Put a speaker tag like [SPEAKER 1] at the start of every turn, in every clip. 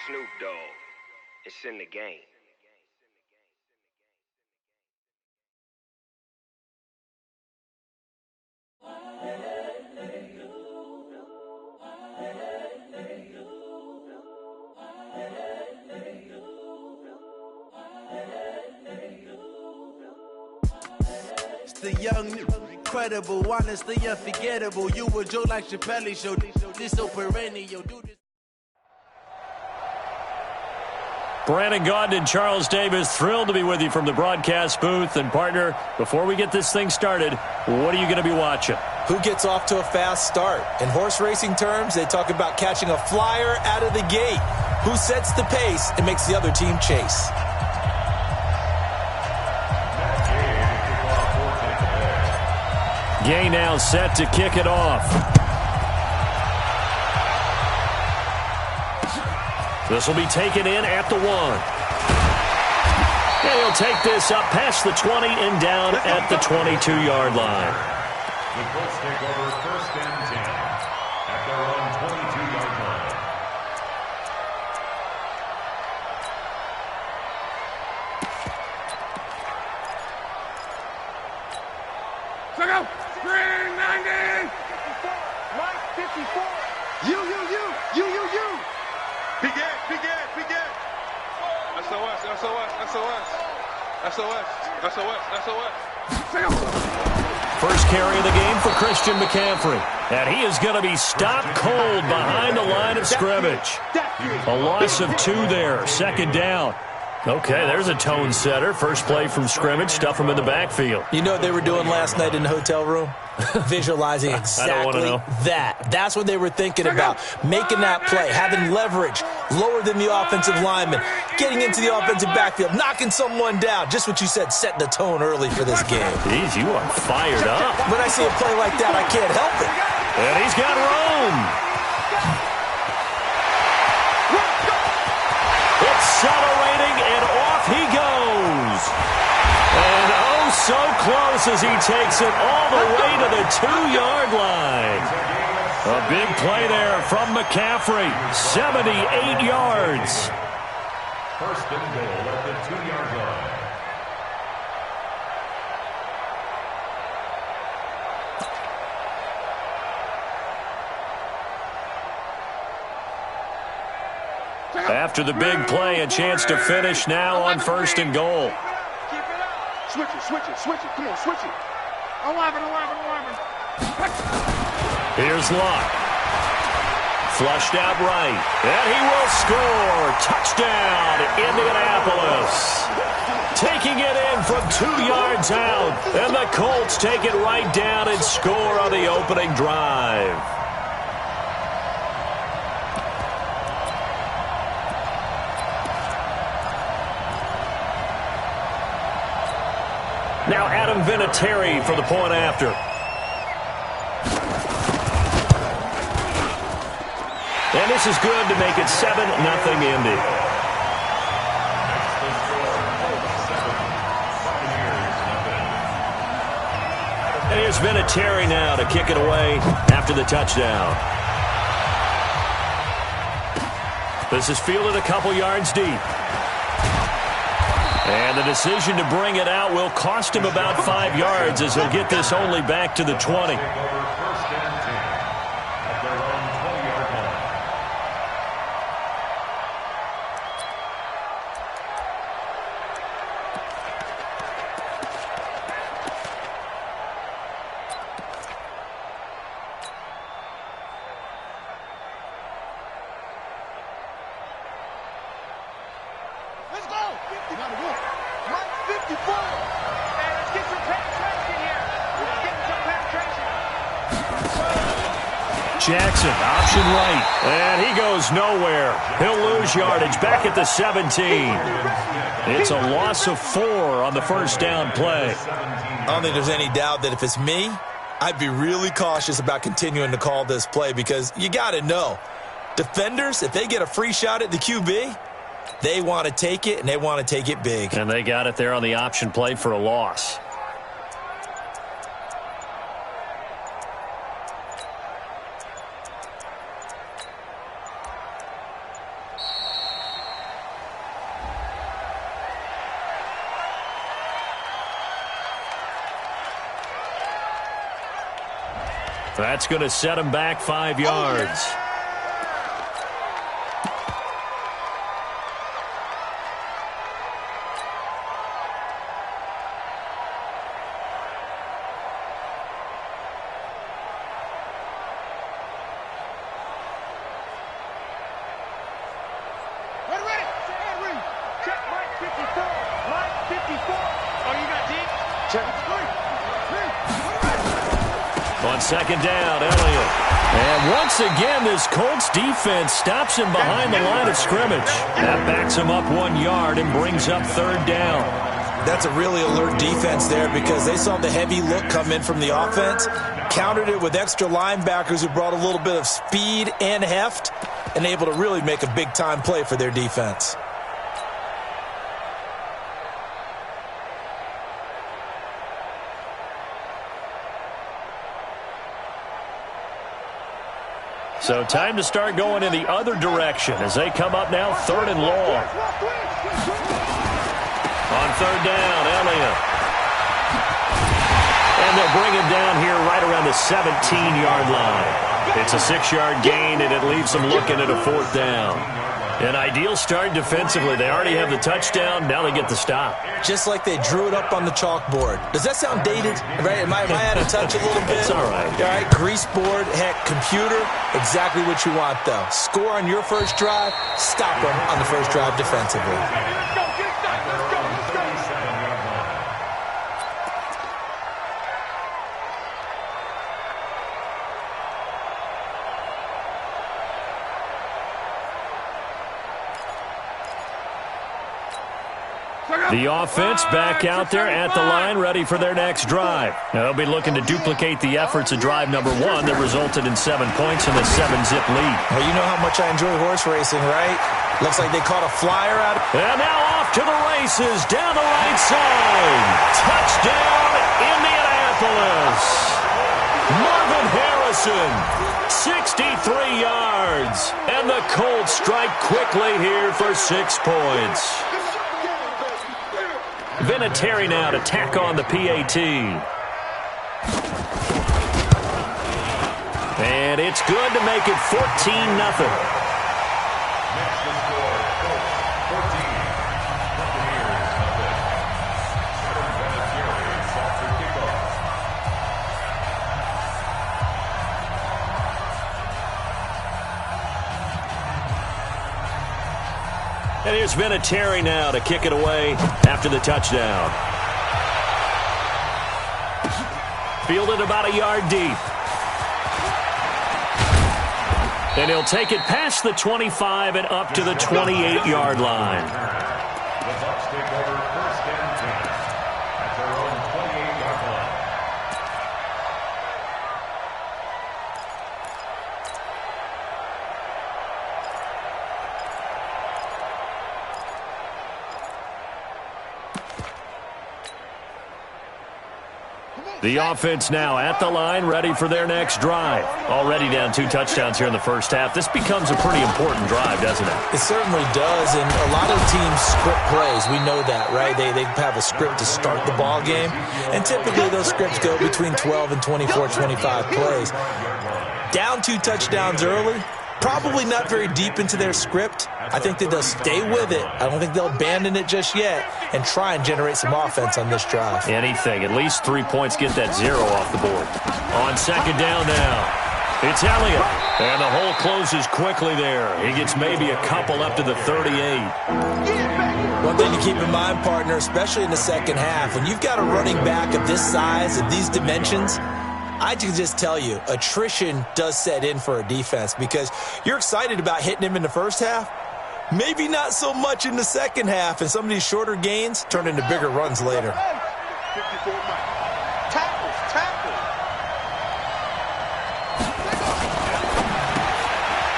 [SPEAKER 1] Snoop Dogg. It's in the game.
[SPEAKER 2] It's the young, incredible, honestly unforgettable. You a Joe like Chappelle show. This so perennial. Do this.
[SPEAKER 3] Brandon Gaudin and Charles Davis, thrilled to be with you from the broadcast booth. And, partner, before we get this thing started, what are you going to be watching?
[SPEAKER 4] Who gets off to a fast start? In horse racing terms, they talk about catching a flyer out of the gate. Who sets the pace and makes the other team chase?
[SPEAKER 3] Gay now set to kick it off. This will be taken in at the 1. And he'll take this up past the 20 and down at the 22-yard line.
[SPEAKER 5] The Bucs take over 1st and 10 at their own 22-yard line.
[SPEAKER 6] Check out! Green 90! Mike 54! You! Begin! SOS!
[SPEAKER 3] First carry of the game for Christian McCaffrey. And he is going to be stopped cold behind the line of scrimmage. A loss of 2 there, 2nd down. Okay, there's a tone setter. First play from scrimmage, stuff him in the backfield.
[SPEAKER 4] You know what they were doing last night in the hotel room? Visualizing exactly that. That's what they were thinking about. Making that play, having leverage, lower than the offensive lineman, getting into the offensive backfield, knocking someone down. Just what you said, setting the tone early for this game.
[SPEAKER 3] Jeez, you are fired up.
[SPEAKER 4] When I see a play like that, I can't help it.
[SPEAKER 3] And he's got room. Accelerating, and off he goes. And oh, so close as he takes it all the way to the 2-yard line. A big play there from McCaffrey, 78 yards.
[SPEAKER 5] 1st and goal at the 2-yard line.
[SPEAKER 3] After the big play, a chance to finish now on 1st and goal.
[SPEAKER 6] Switch it. Come on, switch it. 11.
[SPEAKER 3] Here's Locke. Flushed out right. And he will score. Touchdown, Indianapolis. Taking it in from 2 yards out. And the Colts take it right down and score on the opening drive. Now Adam Vinatieri for the point after. And this is good to make it 7-0 Indy. And here's Vinatieri now to kick it away after the touchdown. This is fielded a couple yards deep. And the decision to bring it out will cost him about 5 yards as he'll get this only back to the 20.
[SPEAKER 6] Let's go! You gotta go. Mike 54! And let's get some penetration here. Let's get some penetration.
[SPEAKER 3] Jackson, option right. And he goes nowhere. He'll lose yardage back at the 17. It's a loss of 4 on the first down play.
[SPEAKER 4] I don't think there's any doubt that if it's me, I'd be really cautious about continuing to call this play because you got to know, defenders, if they get a free shot at the QB, they want to take it, and they want to take it big.
[SPEAKER 3] And they got it there on the option play for a loss. That's going to set him back 5 yards. On second down, Elliott. And once again, this Colts defense stops him behind the line of scrimmage. That backs him up 1 yard and brings up third down.
[SPEAKER 4] That's a really alert defense there because they saw the heavy look come in from the offense, countered it with extra linebackers who brought a little bit of speed and heft, and able to really make a big-time play for their defense.
[SPEAKER 3] So time to start going in the other direction as they come up now, 3rd and long. On 3rd down, Elliott. And they'll bring him down here right around the 17-yard line. It's a 6-yard gain, and it leaves them looking at a 4th down. An ideal start defensively. They already have the touchdown. Now they get the stop.
[SPEAKER 4] Just like they drew it up on the chalkboard. Does that sound dated? Right? Am I out of touch a little bit?
[SPEAKER 3] It's all right.
[SPEAKER 4] All right, grease board, heck, computer, exactly what you want, though. Score on your first drive, stop them on the first drive defensively.
[SPEAKER 3] The offense back out there at the line, ready for their next drive. Now, they'll be looking to duplicate the efforts of drive number 1 that resulted in 7 points in the 7-zip lead.
[SPEAKER 4] Well, you know how much I enjoy horse racing, right? Looks like they caught a flyer out.
[SPEAKER 3] And now off to the races, down the right side. Touchdown, Indianapolis. Marvin Harrison, 63 yards. And the Colts strike quickly here for 6 points. Vinatieri now to tack on the PAT. And it's good to make it 14-0. And here's Vinatieri now to kick it away after the touchdown. Fielded about a yard deep. And he'll take it past the 25 and up to the 28-yard line.
[SPEAKER 5] The Bucs take over 1st and 10 at their own 28-yard line.
[SPEAKER 3] The offense now at the line, ready for their next drive. Already down 2 touchdowns here in the first half. This becomes a pretty important drive, doesn't it?
[SPEAKER 4] It certainly does, and a lot of teams script plays. We know that, right? They have a script to start the ball game, and typically those scripts go between 12 and 24, 25 plays. Down 2 touchdowns early, probably not very deep into their script. I think that they'll stay with it. I don't think they'll abandon it just yet and try and generate some offense on this drive.
[SPEAKER 3] Anything. At least 3 points, get that 0 off the board. On second down now, it's Elliott. And the hole closes quickly there. He gets maybe a couple up to the 38.
[SPEAKER 4] One thing to keep in mind, partner, especially in the second half, when you've got a running back of this size, of these dimensions, I can just tell you, attrition does set in for a defense because you're excited about hitting him in the first half. Maybe not so much in the second half, and some of these shorter gains turn into bigger runs later.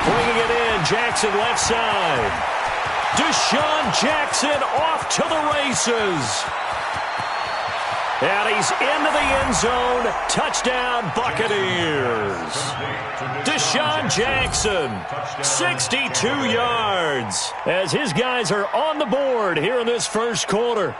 [SPEAKER 3] Bringing it in, Jackson left side. Deshaun Jackson off to the races. And he's into the end zone. Touchdown, Buccaneers. Deshaun Jackson, 62 yards, as his guys are on the board here in this first quarter.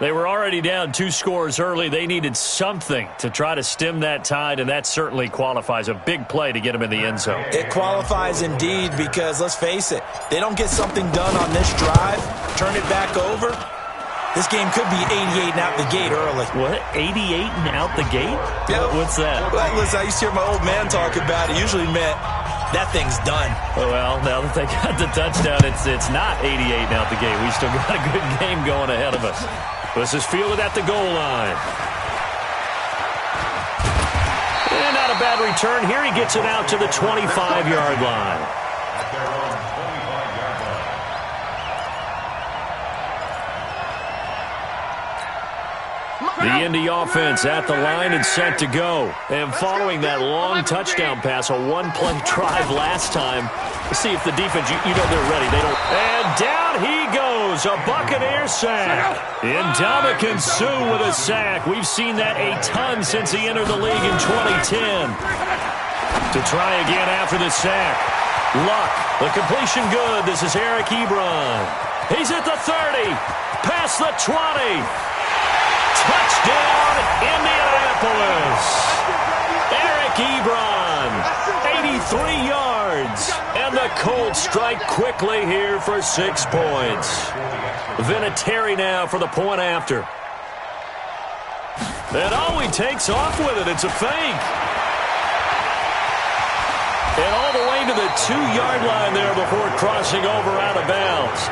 [SPEAKER 3] They were already down 2 scores early. They needed something to try to stem that tide, and that certainly qualifies. A big play to get them in the end zone.
[SPEAKER 4] It qualifies indeed because, let's face it, they don't get something done on this drive, turn it back over, this game could be 88 and out the gate early.
[SPEAKER 3] What? 88 and out the gate?
[SPEAKER 4] Yeah.
[SPEAKER 3] What's that?
[SPEAKER 4] Well, listen, I used to hear my old man talk about it. Usually meant that thing's done.
[SPEAKER 3] Well, now that they got the touchdown, it's not 88 and out the gate. We still got a good game going ahead of us. This is fielded at the goal line. And not a bad return. Here he gets it out to the 25-yard line.
[SPEAKER 5] At their own 25-yard line.
[SPEAKER 3] The Indy offense at the line and set to go. And following that long touchdown pass, a one-play drive last time. Let's see if the defense, you know they're ready. They don't. And down he goes, a Buccaneer sack. Ndamukong Suh with a sack. We've seen that a ton since he entered the league in 2010. To try again after the sack. Luck, the completion good. This is Eric Ebron. He's at the 30, past the 20. Touchdown, Indianapolis. Eric Ebron, 83 yards. And the Colts strike quickly here for 6 points. Vinatieri now for the point after. And he takes off with it. It's a fake. And all the way to the 2-yard line there before crossing over out of bounds.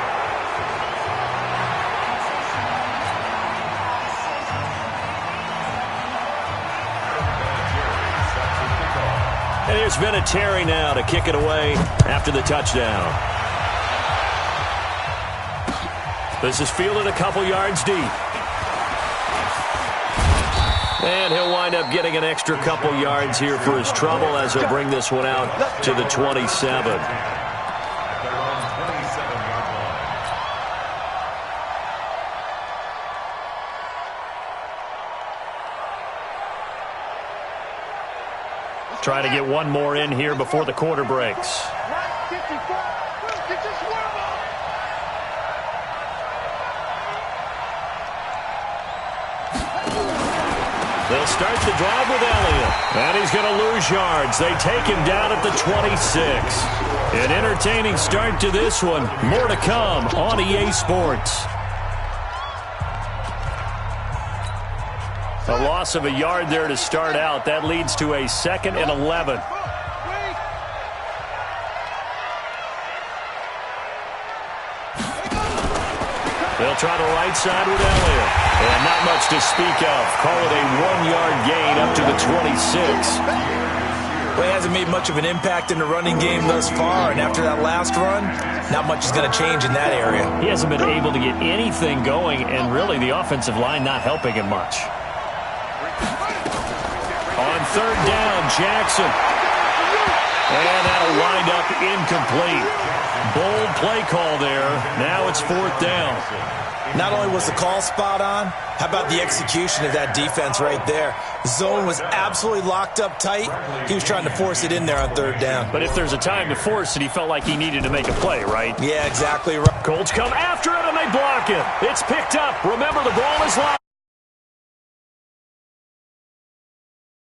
[SPEAKER 3] And here's Vinatieri now to kick it away after the touchdown. This is fielded a couple yards deep. And he'll wind up getting an extra couple yards here for his trouble as he'll bring this one out to the 27. Try to get one more in here before the quarter breaks. They'll start the drive with Elliott. And he's going to lose yards. They take him down at the 26. An entertaining start to this one. More to come on EA Sports. A loss of a yard there to start out. That leads to a 2nd and 11. They'll try the right side with Elliott. And not much to speak of. Call it a 1-yard gain up to the 26.
[SPEAKER 4] Well, he hasn't made much of an impact in the running game thus far, and after that last run, not much is going to change in that area.
[SPEAKER 3] He hasn't been able to get anything going, and really the offensive line not helping him much. On 3rd down, Jackson. And that'll wind up incomplete. Bold play call there. Now it's 4th down.
[SPEAKER 4] Not only was the call spot on, how about the execution of that defense right there? The zone was absolutely locked up tight. He was trying to force it in there on 3rd down.
[SPEAKER 3] But if there's a time to force it, he felt like he needed to make a play, right?
[SPEAKER 4] Yeah, exactly right.
[SPEAKER 3] Colts come after it, and they block it. It's picked up. Remember, the ball is locked.